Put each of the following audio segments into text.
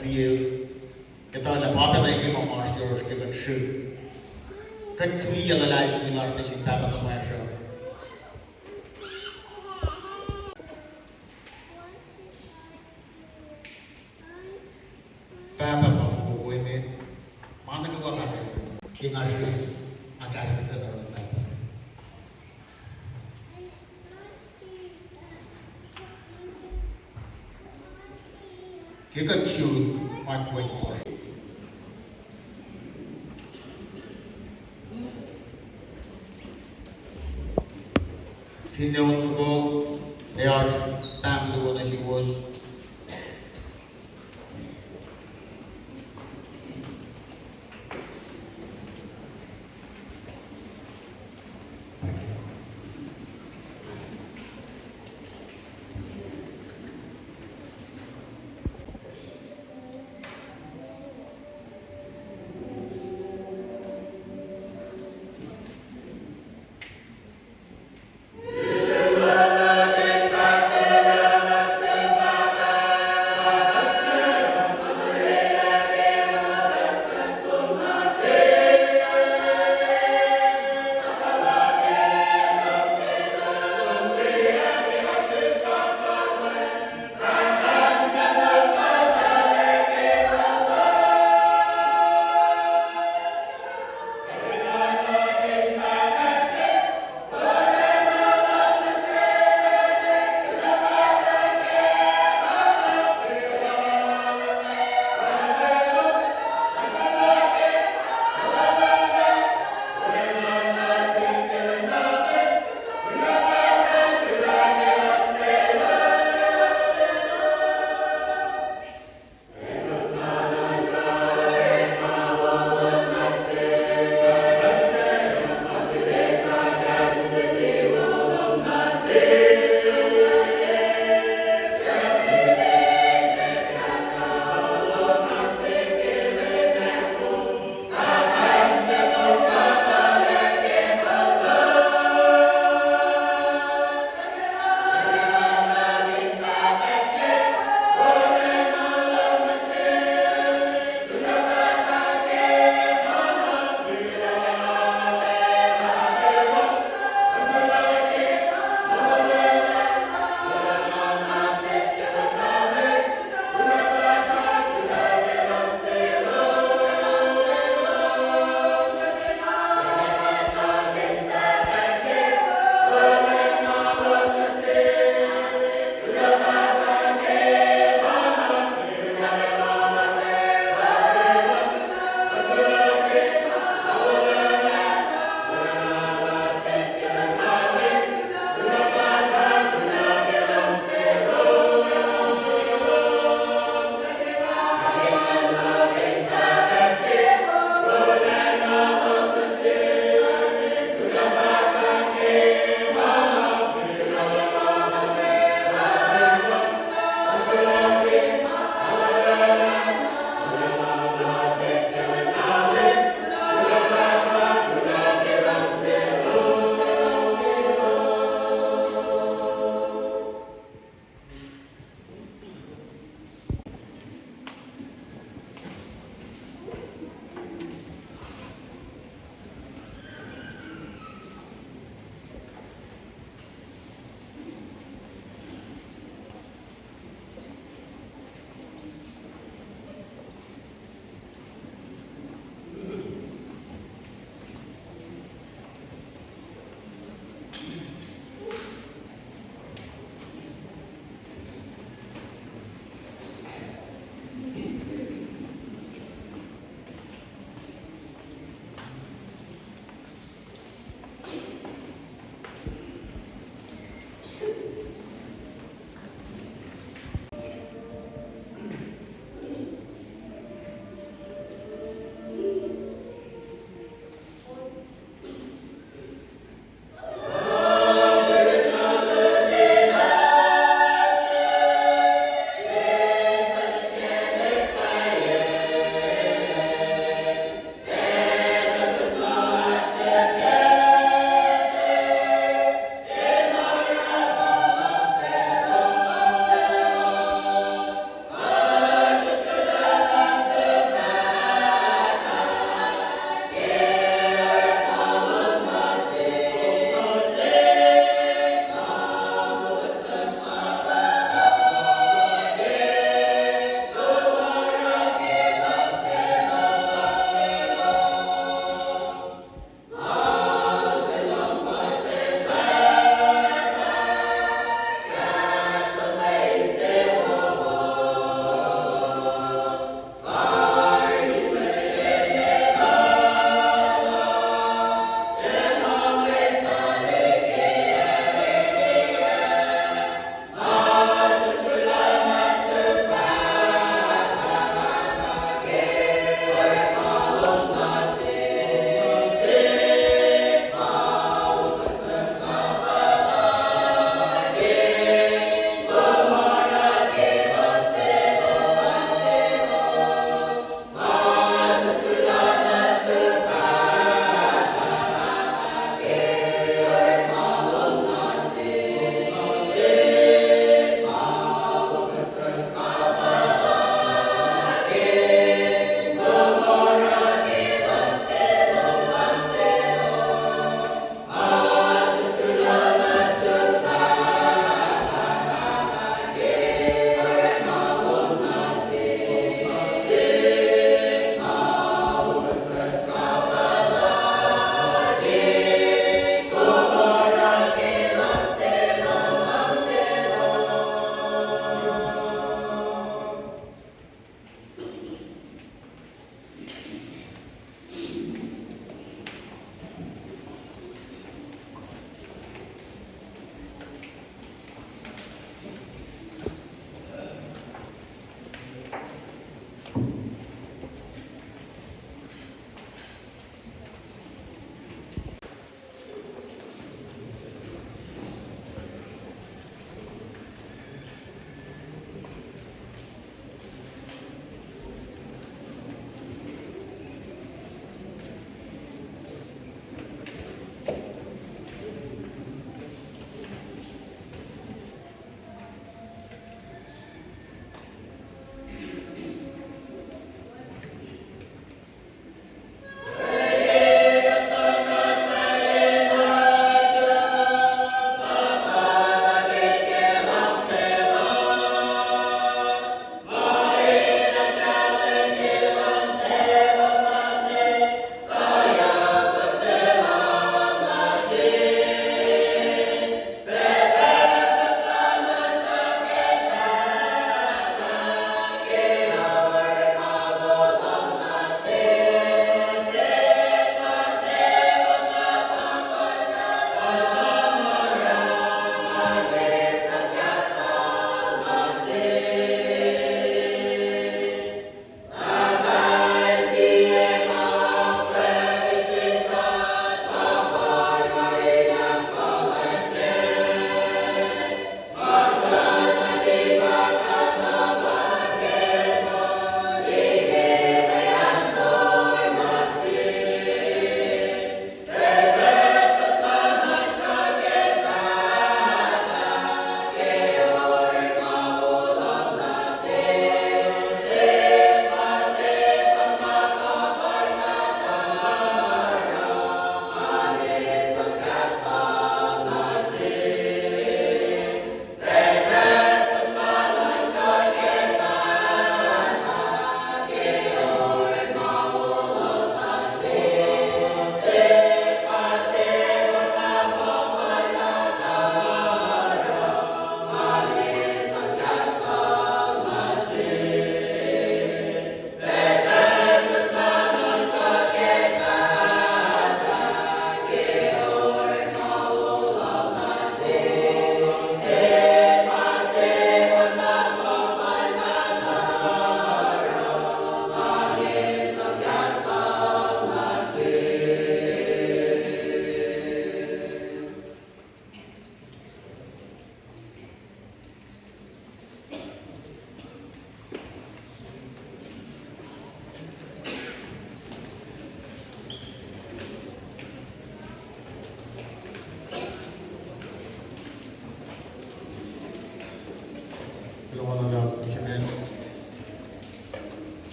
clear. Kita la papa da iki mama stirs ke kan shu. Kan three la life ni la station taba ka ma show. Papa pa fu ko me. Manda ka ka ka. Kinga shu. Atar ta ta ta. Cái cần chịu hoàn quỳnh của khi nhau có they are tam the one she was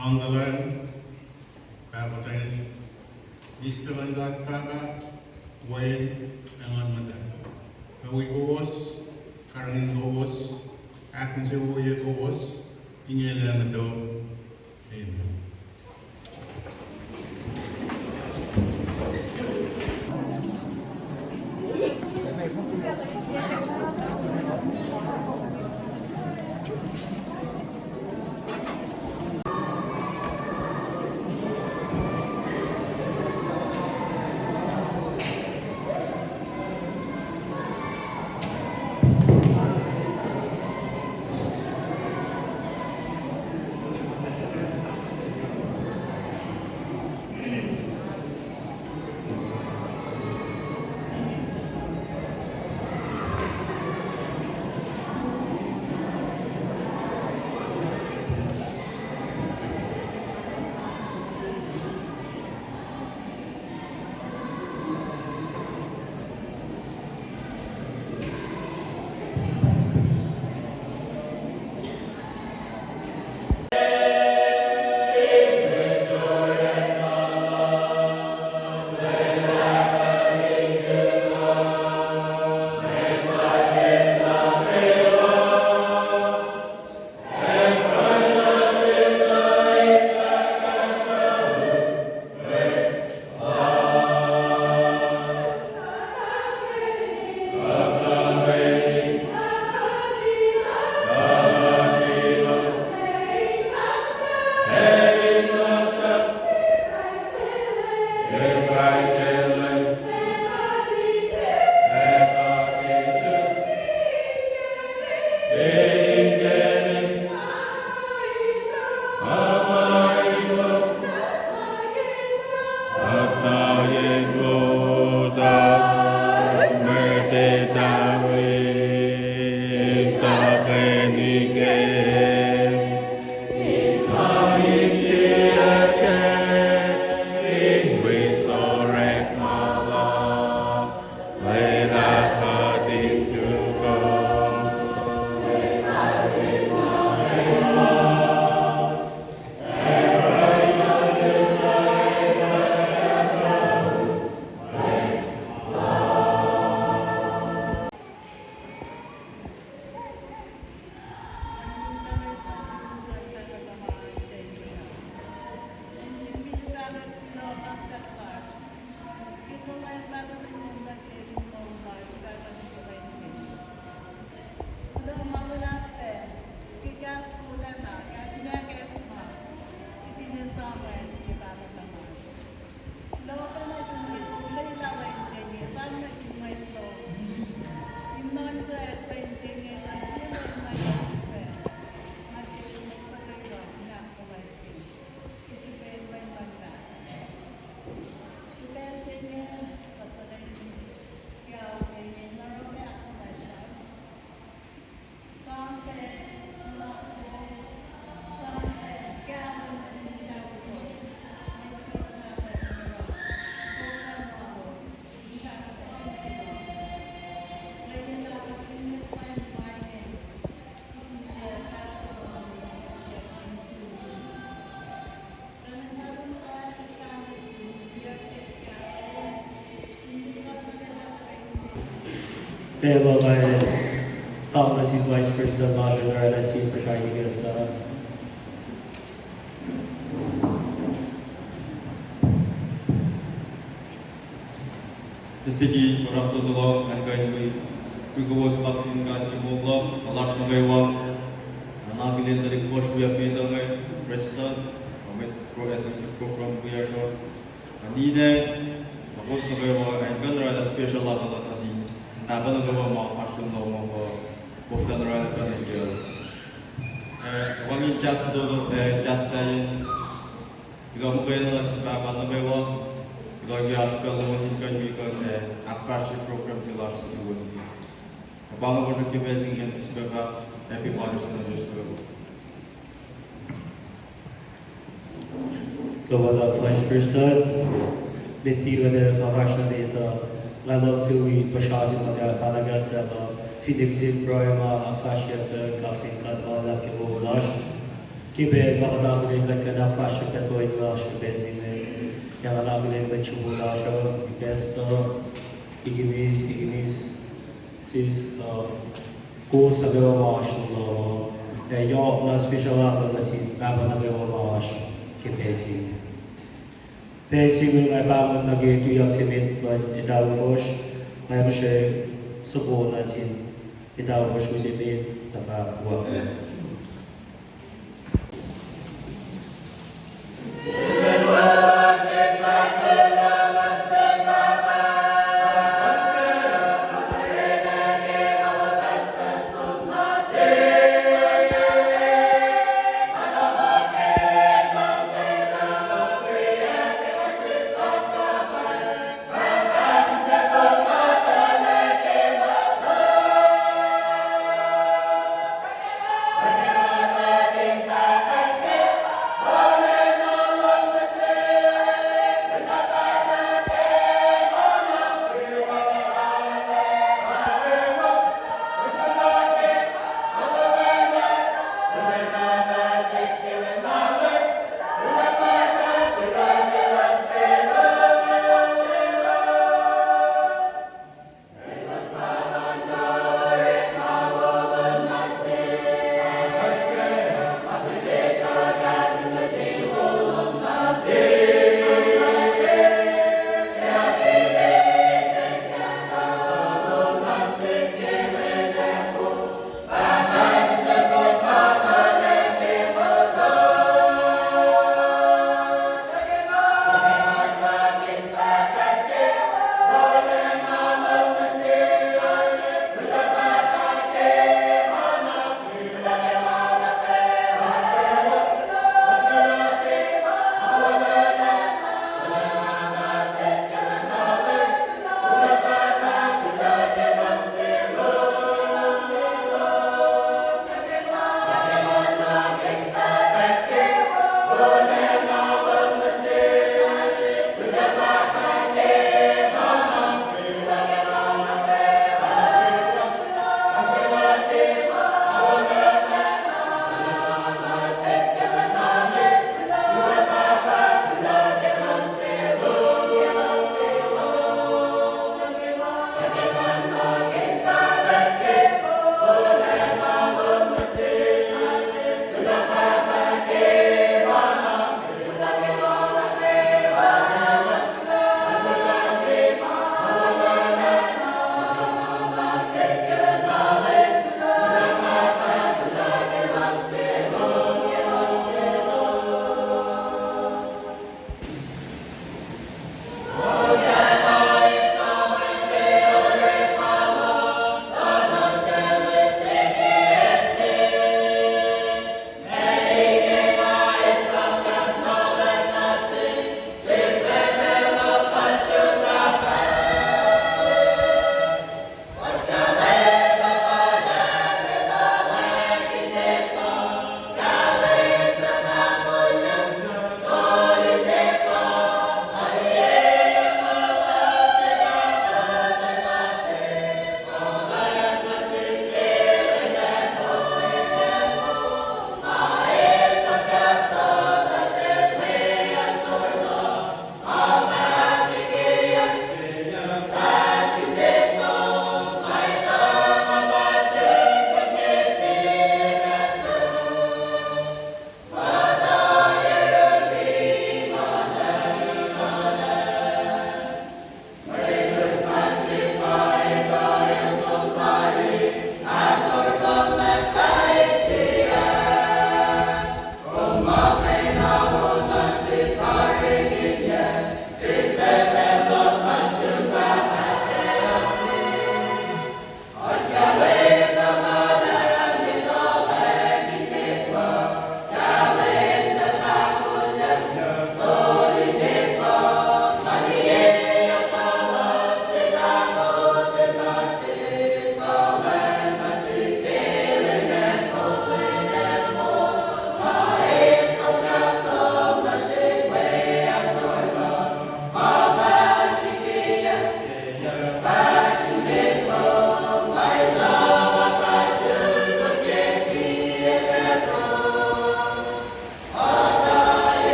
Mangalan, Pagatan, Istalan Gat Paga, Way, Angan Madan. Nawi Gos, Karin Gos, Akansewoya Gos, Inyelamado, Amen. Beloved by Psalmist Vice President Maja Naralesi presiding as Tigi Rasulullah and Gainwi, Tugos Maxim Gantimogla, Alash Nagaiwa, Anabilin the Kosh we have made away, President, program we are short. Anide, Magos Nagaiwa, and Gunner a special level of Hazin, Nabalagava, Ashun Nova, Boftanara and Girl. One in just saying, you don't go in as Nagaiwa. Lagi aspel mesinkan bikan akfaship program silas itu was ini. Abang bersyukur bersing yang sebagai happy fathers dan sebagai. Kepada Vice President, beti pada farasha data, lalu sui bersyasi pada fanaga sebab Felix Ibrahim afaship kapsin kat malam kebulas. Kibe makadagli kat kada fashion petoy glass bezine yang anagli bechubu dasho gesto iginis sis ko sagawa mashallah yo na special ako kasi baba nagawa mas kipesi pesi ng ay bangon nagituyak simit lan itaw fosh ay mo siya subo na chin itaw fosh usimit tafa wa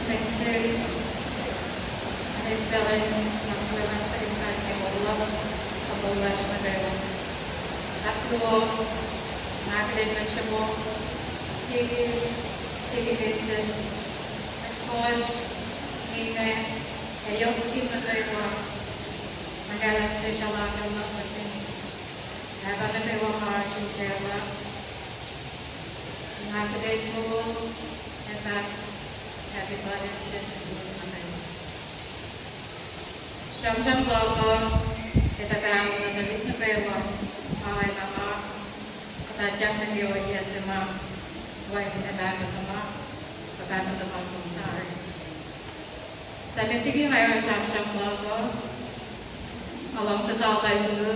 Next, Anestelen Saklevan Serintannya Allah Allah Shnadewa. Takduo Nagden Machamo Tigi Deses Akoj Mine Ayok Kim Nadewa Magalas de Shalaka Masin Abanadewa Marashin Dewa Nagden Mo and that Happy Father's Day Sham Baba, kita tahu dari negara awal nama, kita jangan diawasi sama, wajib kita tahu sama, kita tahu sama sebentar. Tapi tiga hari Sham Baba, alam setahu dulu,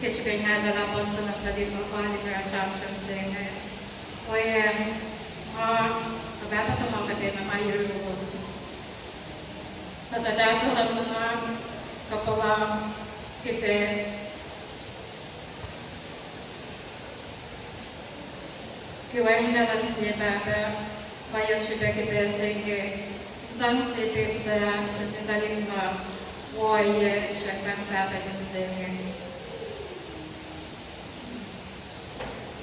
kecuali dalam masa nanti Bapa di negara Sham sehingga, wajib, kita tahu sama kita nama Yerusalem. Tatadato lang mga kapala kita kiwain na lang siya baba bayan siya kita sehingga sang siya sa sindaling na waya siya kang baba ng sehingga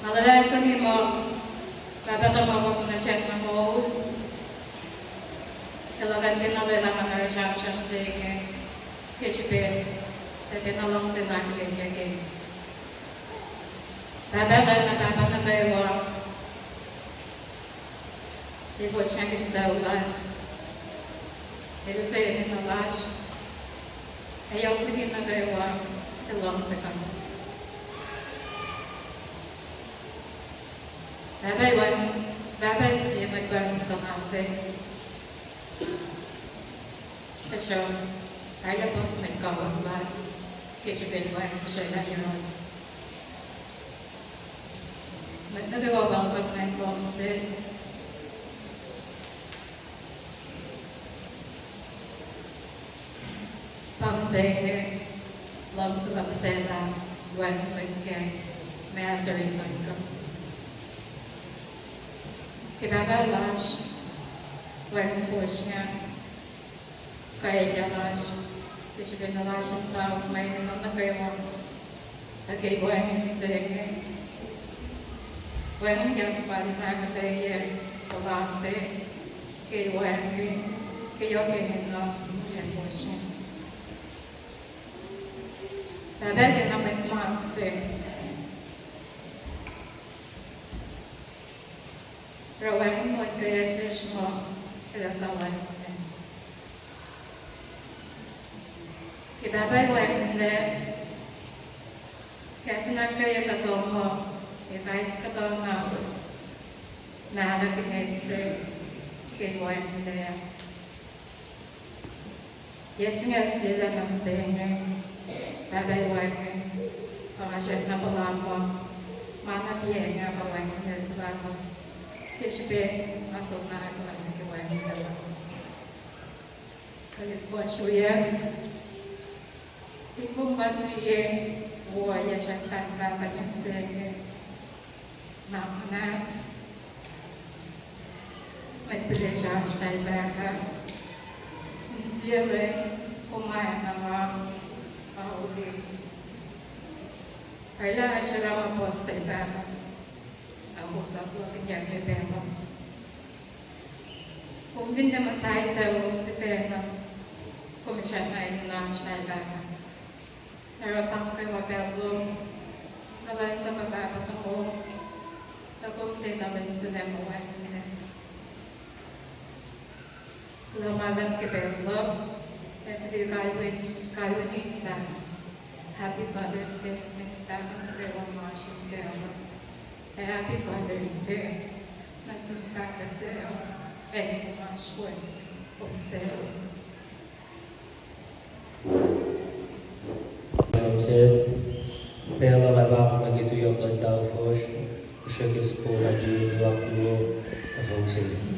malalay kami mo baba tamawag na siya na mo Talagang dinalaman na Sham sehingga kesipe dinalong sila kaya Baba na tayo ibo siya kinaulan ito sa inalash ayaw ko din na tayo ilong sa kanya Baba siya magbarong sa kasi Kasi kaya po sa may kawag ba kasi pinawag ko siya na yun. Nagagawa ba ang pag-nine promises? Promises lang sa kapasela buwan magkaya may asarin lang ko. Kibabalash buwan push niya kaya jalas, kasi pinalasan sa may nanakayaw agay buwan sehingga buwan yang sepati nakataya kabase kay buwan kayo kinino yan po siya tabagin na may masi rawan mo kaya sa siya kaya sa buwan Ibabay wala kasi nagkaya katomo advice katomo na nakikinig sa kaiwan nila yes nga sila ng sayang babay wala pamasya na palamo manapiya nga pawan nga sila ko kasi masok na ako ang kaiwan nila kalit po siya Ibu masih buaya syaitan bapak yang sehingga nafas Magpilesya syaitan bapak Siya kumain nama uli Kaya siya lang po sa iba Ako bago kanyang bebemo Kung din na masaya sa si Fena Kumisya na ina syaitan bapak Pero sa kay wapelo, nalang sa mababat ako, takong tetalan sa demoan nila. Lumalang kibelo, kasi di kayo nita. Happy Father's Day, kasi nitapang kibelo mga siyang Happy Father's Day, nasunta ka sa'yo, mga siyang kung sa'yo. Pela levar uma guia do Yogan Dalfos, o cheque escola de Lapulo, a Fonseca.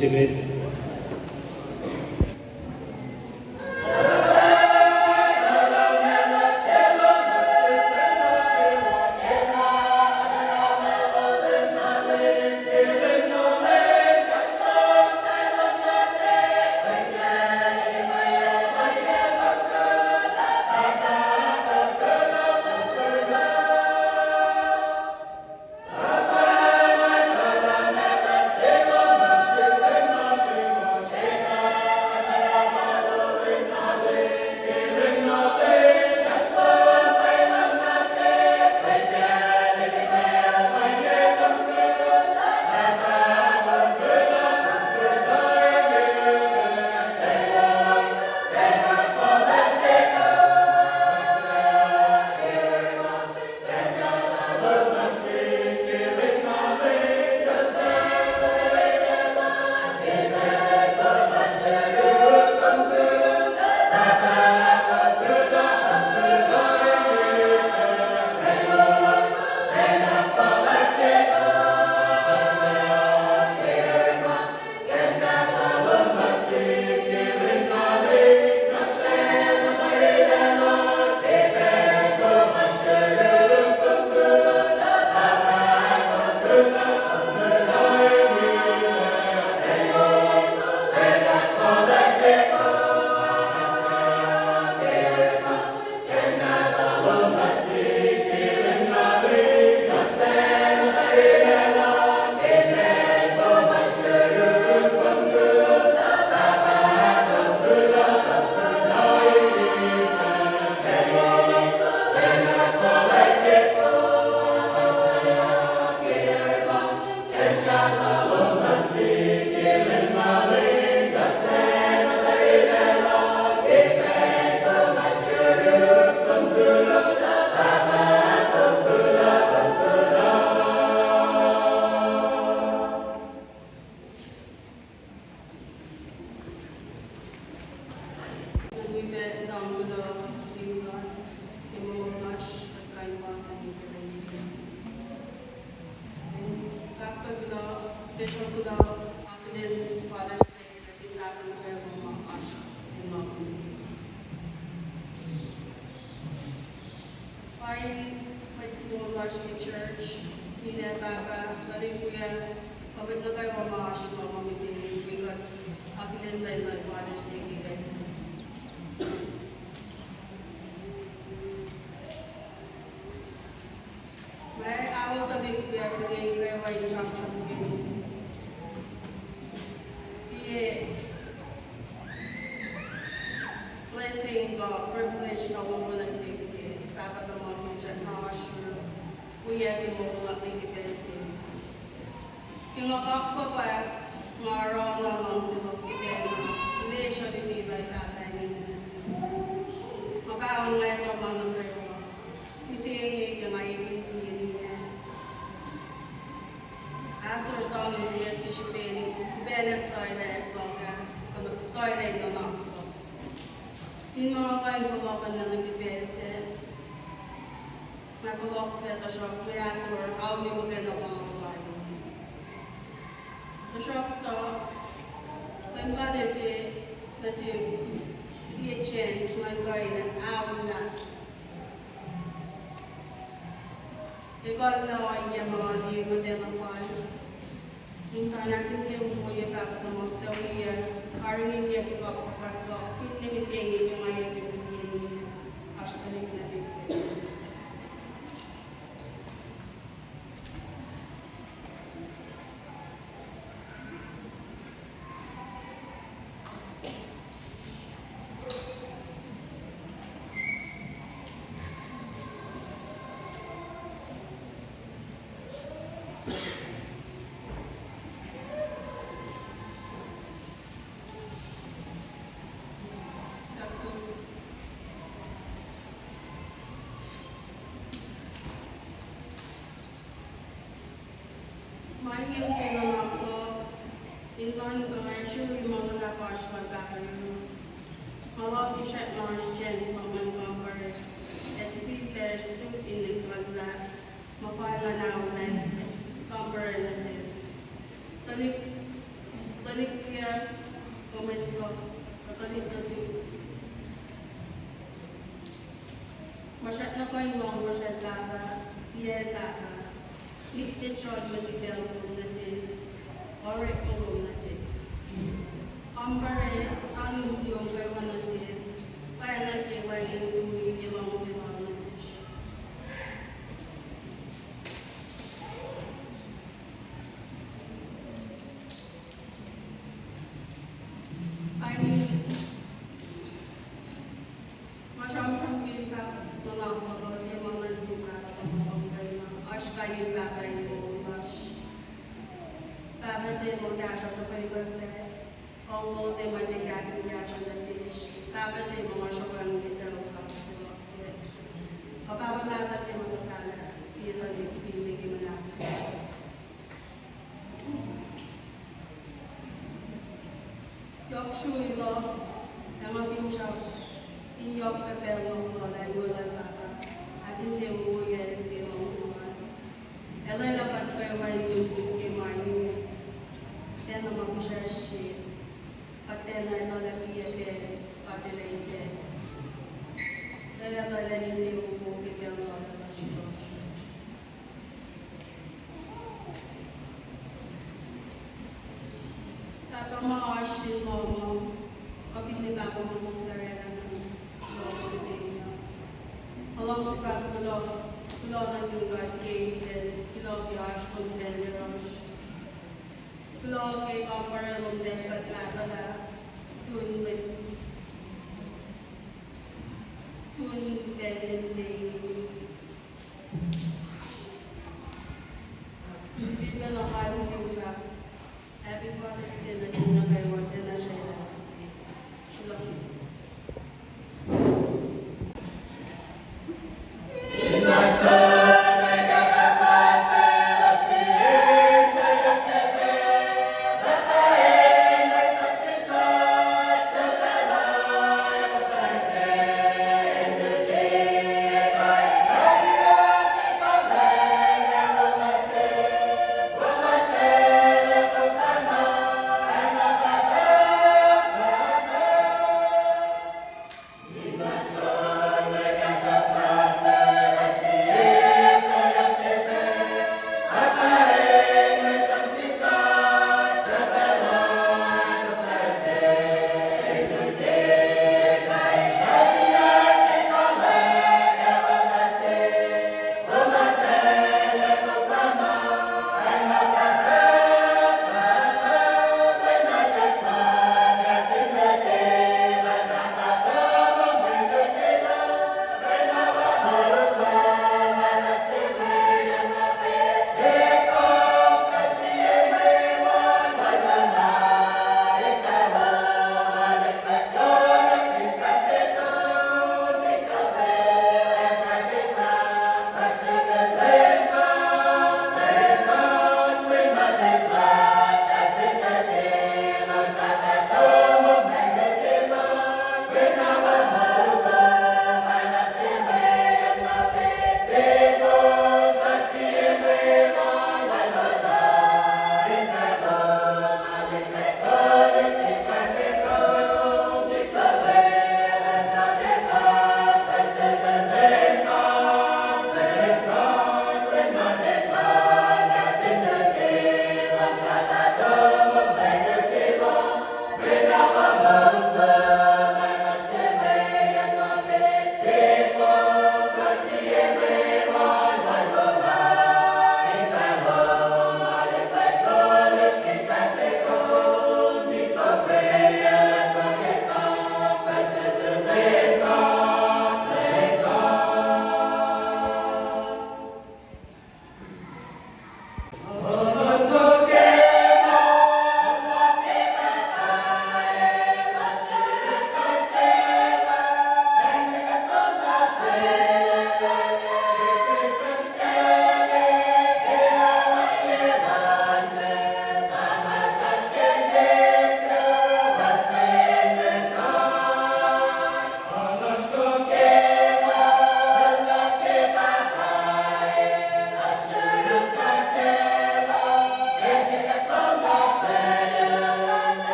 receive it. Church, Nina Baba, Balikuya, Public Labay Mama Ashima, Mama Missing, we got Abilene Lane, my Father's Day, you guys. May awo Balikuya today, where I jump in. See blessing, privilege, no one will see, Baba the Mom, Janash. We have been more likely to get to. Yung ako pa, ngaro na lang tulog si Dena. Hindi siya dinilay tatay ng Diyos. Mabawang nga ito mga ng Peruwa. Kasi yung ayipin siya niya. Asur ito ng siya kisipin. Benes toilet, baga. Toilet na lang ito. Yung mga kain kumakan na nag-ibense. Nag-walk na ito siya, kaya sir, how you get a long way. The shop to, when God is it, let's see a chance when going an hour na. Ikaw na ang yung mga di mo telefon. Minsan natin siya umuwi pa ng mga sawiya, karingin niya ito kapag ko, hindi siya yung mga yung skin, actually na dito. Mayang sa mga ko, inlan ko ay sure mga nabash magkakaroon. Malaki siya Mars chance mga number. As visitors soup in the Kagla, mapala na ako na comparison. Katolik dia, komentar, Katolik itu. Masyad na ko'y mong masyad lava, iya lava. Likit shod matibel kong nasi, orek kong nasi. Ambare, sangin siyong kayo nasi, para nagkiway yung tumigilang sila nasi. Masyam-syam kita menang kalau dia mana juga atau kayak ash kayu bahasa itu mas. Bahasa saya mau kasih atau kayak berarti kalau saya masih kasih kasih dari bahasa saya mau masuk orang di sana kasih. Apa bahasa saya mau kasih sih tadi tinggi gimana? Yorkshire lo, yang masih jauh. Iyo pepel mo ko la wala pa atin je mo ya de mo semua ela la pat ko wa ni ke ma ni ten ma bisa shi paten na la ki ke paten le se ela la ni je mo ke ke no la shi ta ma shi mo ofini ba ko mo la along the back of the law as you got gave then below the arch on then the rush below the compare on then but la soon with soon then hindi na nakaya mo siya happy Father's Day na sinabay mo na siya Bye.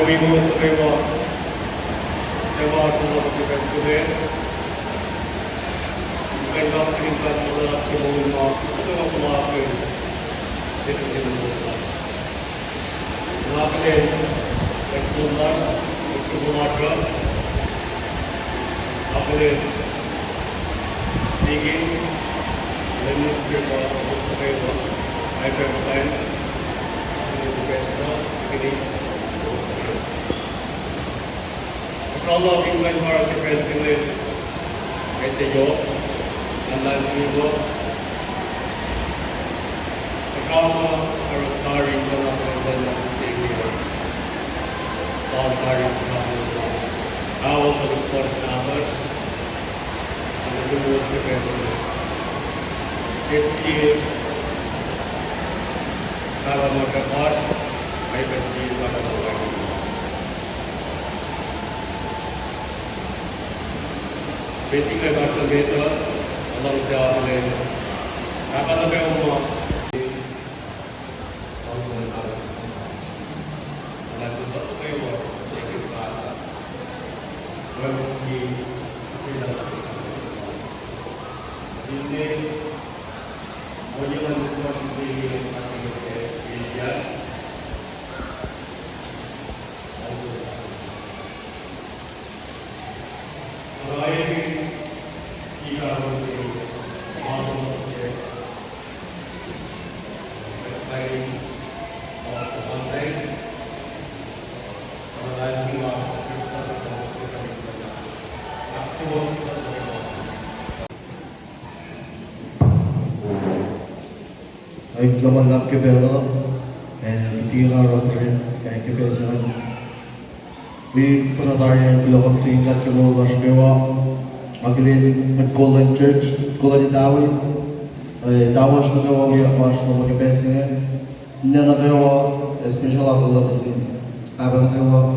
amigos kayo sa mga tulong ko kayo sila. Maganda sa gintan mo na kimulong mo. Ito ang kumakain. Ito ang kimulong. Kumakain. Nagtulong. Nagtulong. Ako rin. Tingin. Lemus ko sa kayo. Ay pagkain. Ang best na. Kinis. Inshallah, tingnan mo ang difference nila. Kahit tayo. Nandang nito. Kasama ang taring na nakaganda ng Savior. All taring na nakaganda. Awal sa response natin. Ang nagulong sa difference. Skill para magkakas ay kasi para magkakas. Beting ay basta dito, alam siya ulit. Nakalagay mo Ay lumalak ke belo, tira rotre, kaya ke besan. We pernah bilang singkat ke bawah Baskewa, akhirnya Golden Church, Golden Dawi, Dawa Shukawa we apa Shukawa ke besan. Nana kewa, especially aku lah besin. Abang kewa,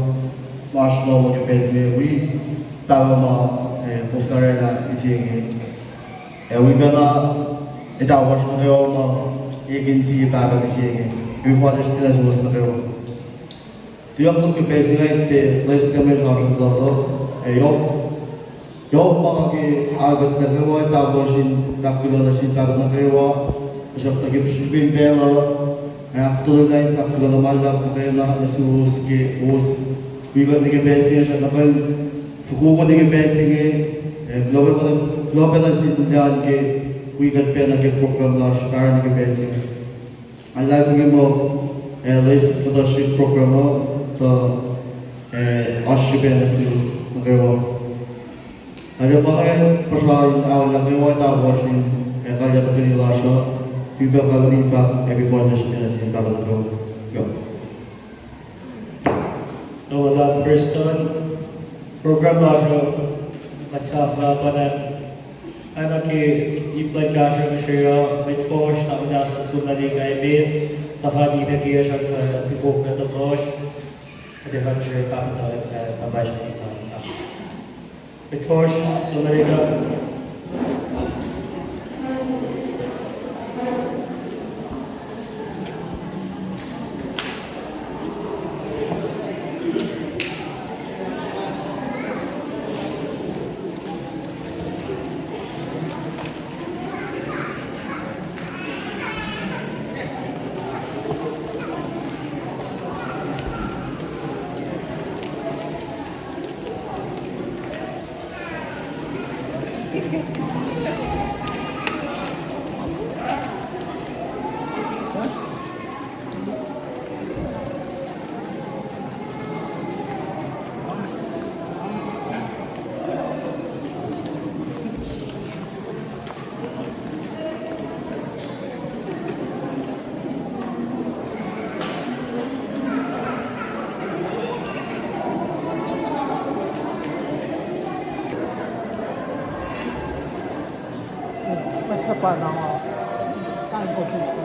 Shukawa ke besan. We tahu mah, postarela isi ini. We bela, Dawa Shukawa mah. Agency para misieng, we want to still as was na kayo. Tiyak ko kipesi ngayon less kami kami dito. Yo mga ki agad na kayo tapos nakilala si para na kayo. Kasi pag ibig bela, after that after na malap kayo na nasuhus ki us. Bigat ni kipesi siya nakal fukuko ni kipesi global na si tindahan ki. We got pena ke program launch para ni kebesi. Allah lagi mo list for the ship program to ashibena sis nagawa. Ada pangai persoalan awal lagi wa ta washing kaya to pinila siya. Feedback ka rin fa everyone just na sin para go. No, wala Preston program launch at sa panan. Anak ke iplat kasih masyarakat mitfosh tak menasal sunari kaimin tafani bagi asal tifok na terus ada kan saya kapital tambah sekali mitfosh sunari ka sa parang tango dito.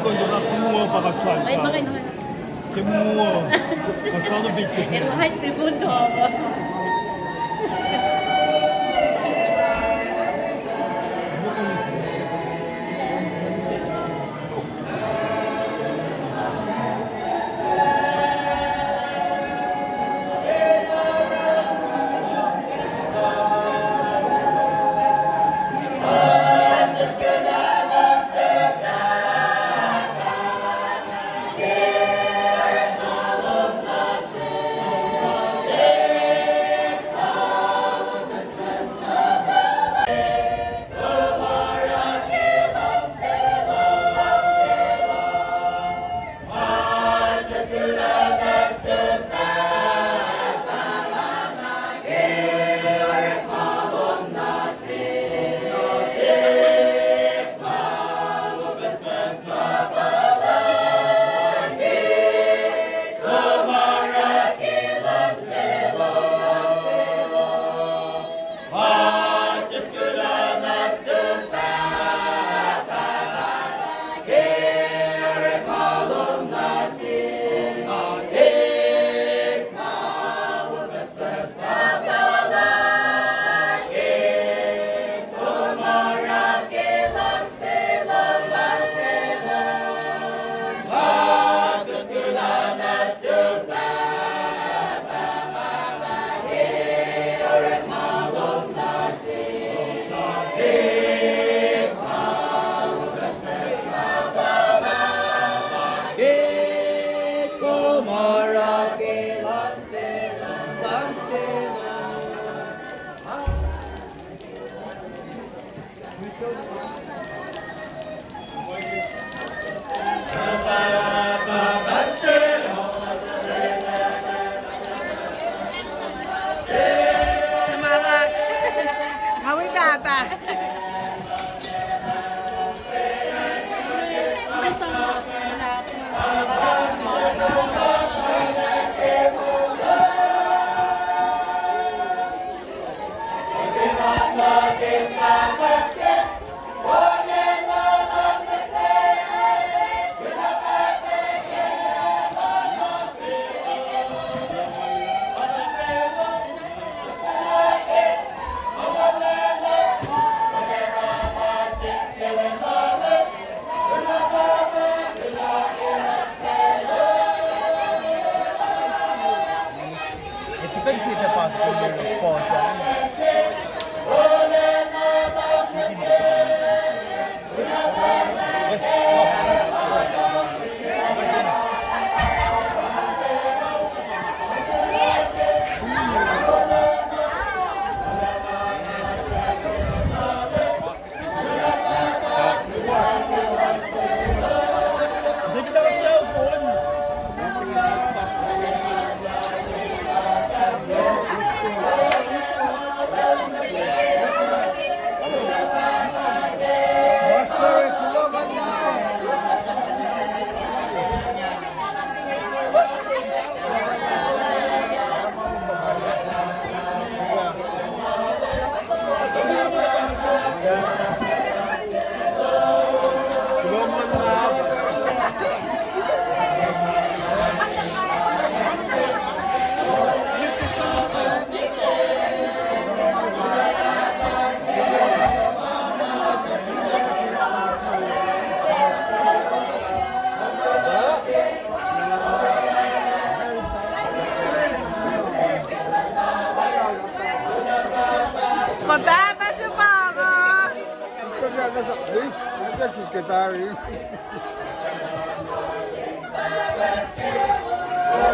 segundo na kumuha pa katwal Ay, ka. bakit naman? Kumuha. Katwal na big Eh, lahat segundo ako.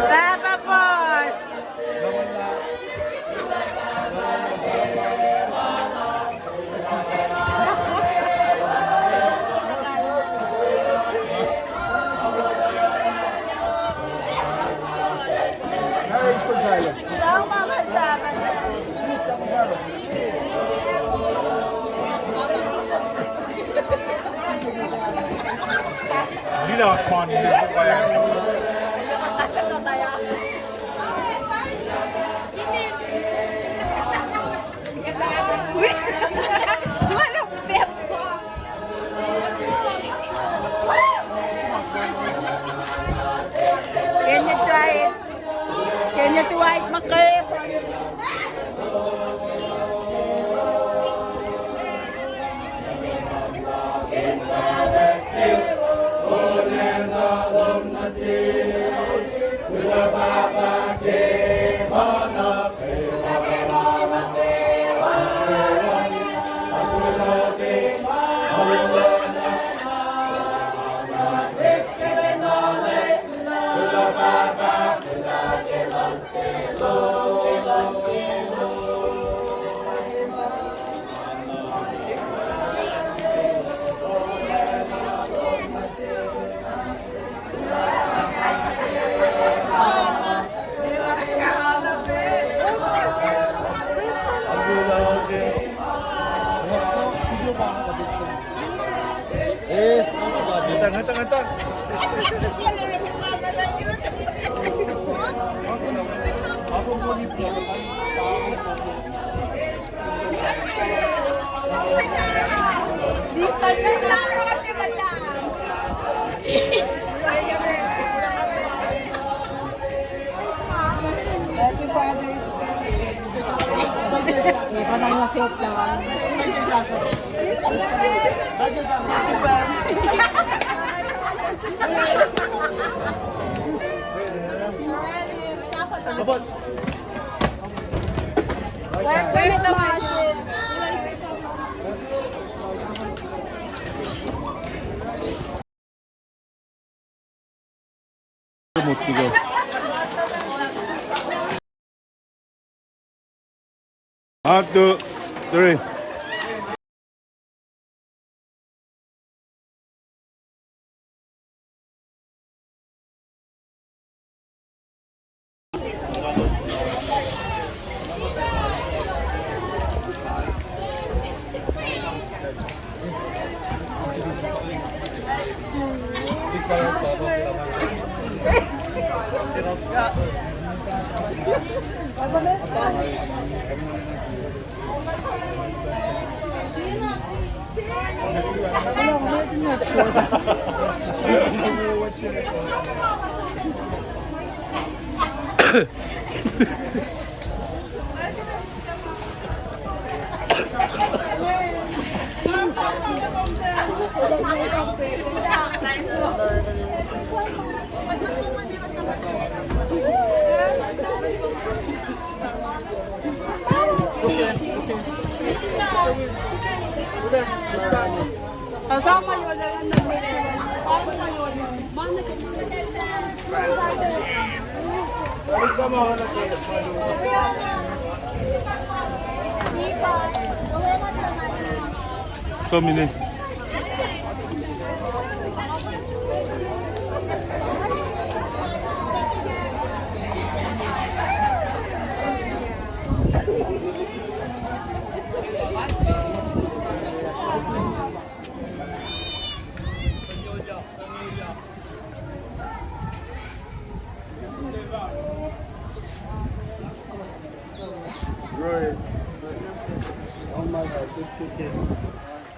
Baba Bosch! Não, mamãe, Hindi na fun. Walang bebo! Ngantang. Happy Father's Day. Abot. Where the machine? One, two, three. Kasama yun na lang nag-mission. Kasama yun. Mana ka So many.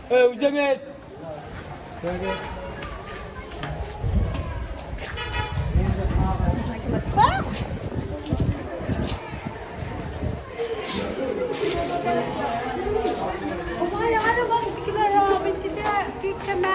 Hey, Ujamit! Umaya ka na ba? Sige na, Robin. Kita, kik ka na.